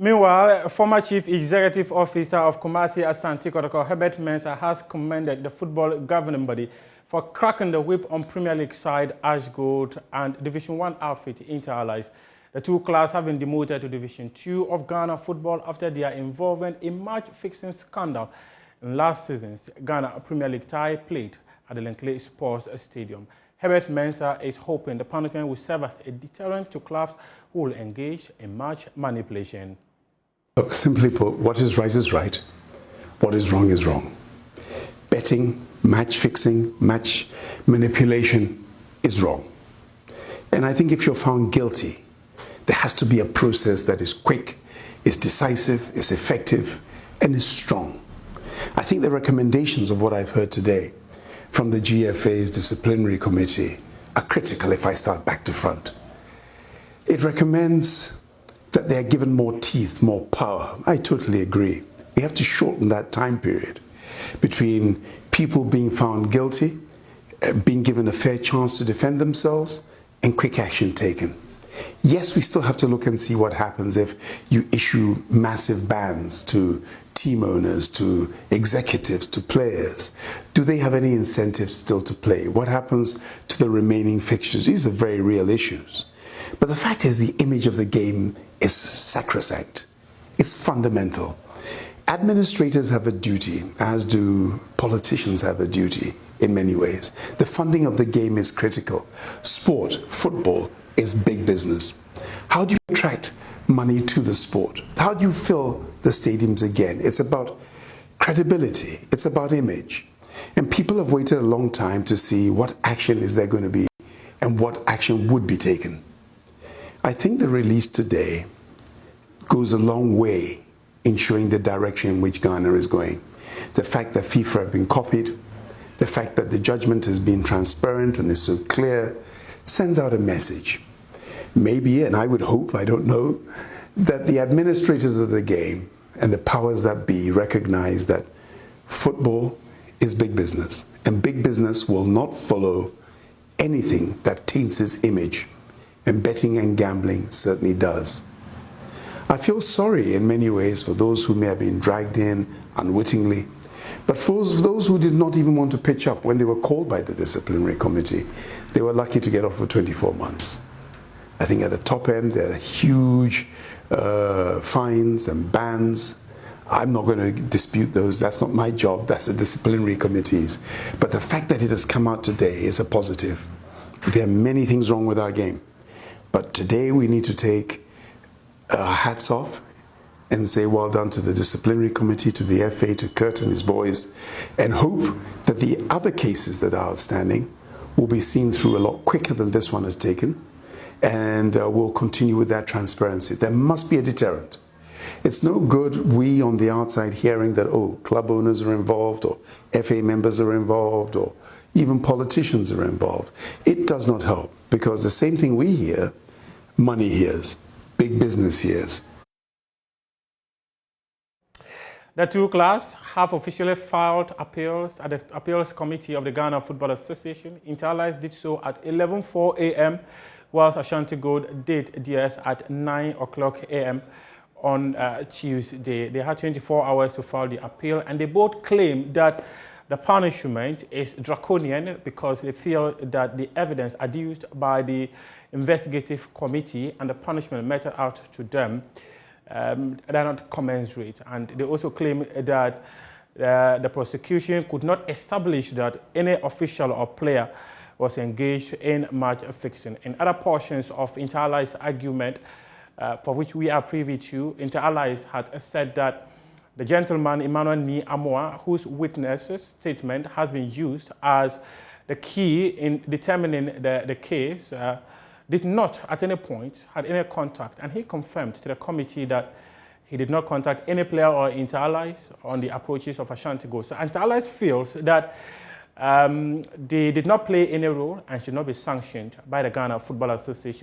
Meanwhile, former Chief Executive Officer of Kumasi Asante Kotoko, Herbert Mensah, has commended the football governing body for cracking the whip on Premier League side Ashgold and Division 1 outfit InterAllies. The two clubs have been demoted to Division 2 of Ghana football after their involvement in match-fixing scandal in last season's Ghana Premier League tie played at the Linkley Sports Stadium. Herbert Mensah is hoping the punishment will serve as a deterrent to clubs who will engage in match manipulation. Look, simply put, what is right, what is wrong. Betting, match fixing, match manipulation is wrong. And I think if you're found guilty, there has to be a process that is quick, is decisive, is effective, and is strong. I think the recommendations of what I've heard today from the GFA's disciplinary committee are critical if I start back to front. It recommends that they are given more teeth, more power. I totally agree. We have to shorten that time period between people being found guilty, being given a fair chance to defend themselves, and quick action taken. Yes, we still have to look and see what happens if you issue massive bans to team owners, to executives, to players. Do they have any incentives still to play? What happens to the remaining fixtures? These are very real issues. But the fact is, the image of the game is sacrosanct. It's fundamental. Administrators have a duty, as do politicians have a duty in many ways. The funding of the game is critical. Sport, football, is big business. How do you attract money to the sport? How do you fill the stadiums again? It's about credibility. It's about image. And people have waited a long time to see what action is there going to be and what action would be taken. I think the release today goes a long way in showing the direction in which Ghana is going. The fact that FIFA have been copied, the fact that the judgment has been transparent and is so clear, sends out a message. Maybe, and I would hope, I don't know, that the administrators of the game and the powers that be recognize that football is big business, and big business will not follow anything that taints its image, and betting and gambling certainly does. I feel sorry in many ways for those who may have been dragged in unwittingly, but for those who did not even want to pitch up when they were called by the disciplinary committee, they were lucky to get off for 24 months. I think at the top end, there are huge fines and bans. I'm not going to dispute those. That's not my job. That's the disciplinary committees. But the fact that it has come out today is a positive. There are many things wrong with our game. But today we need to take our hats off and say well done to the disciplinary committee, to the FA, to Kurt and his boys, and hope that the other cases that are outstanding will be seen through a lot quicker than this one has taken, and we'll continue with that transparency. There must be a deterrent. It's no good we on the outside hearing that, oh, club owners are involved, or FA members are involved, or even politicians are involved. It does not help, because the same thing we hear, money hears, big business hears. The two clubs have officially filed appeals at the Appeals Committee of the Ghana Football Association. InterAllies did so at 11:04 a.m., whilst Ashanti Gold did theirs at 9:00 a.m. on Tuesday. They had 24 hours to file the appeal, and they both claim that the punishment is draconian because they feel that the evidence adduced by the investigative committee and the punishment meted out to them they're not commensurate. And they also claim that the prosecution could not establish that any official or player was engaged in match fixing. In other portions of InterAllies' argument, for which we are privy to, InterAllies had said that the gentleman Emmanuel Ni Amoa, whose witness's statement has been used as the key in determining the case, did not at any point had any contact, and he confirmed to the committee that he did not contact any player or InterAllies on the approaches of Ashanti Gold. So InterAllies feels that they did not play any role and should not be sanctioned by the Ghana Football Association.